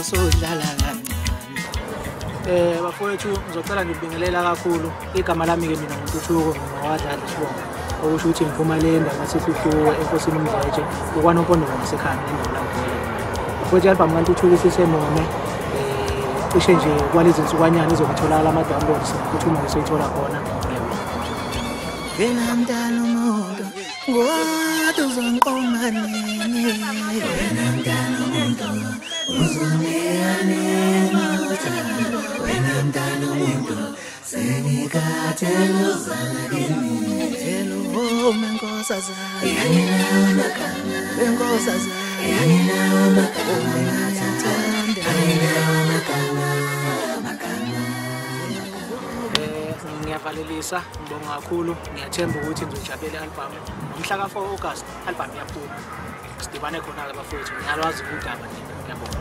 sodlala kancane. Bafowethu ngizocela ngibingelela kakhulu. Igama lami ke mina nguNtuthuko ngowadlala isibongo. Okusho ukuthi ngiphuma le ndawo ngasehluthuko enkosini uMdletshe ukwaNompondolo ngasekhaya nendawo lapho. Bafowethu album kaNtuthuko isisenome cishe nje kwalezi nsukanyana izokutholakala ama-downloads futhi uma ngisayithola khona. Wena mntana umuntu ngoba uzonqoma nini wena mntana umuntu uzongiyani ngothando wena mntana umuntu senikhathele uzana kimi tshela uvume nkosazana yaninawo amakama wenkosazana yaninawo amakama engathanda yaninawo amakama Ngiyavalelisa ngibonga kakhulu ngiyathemba ukuthi ngizojabulela i-album ngomhla ka-4 August i-album iyaphuma sidibane khona-ke bafowethu ngiyalwazi udaba nina ngiyabonga.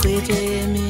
Look at me,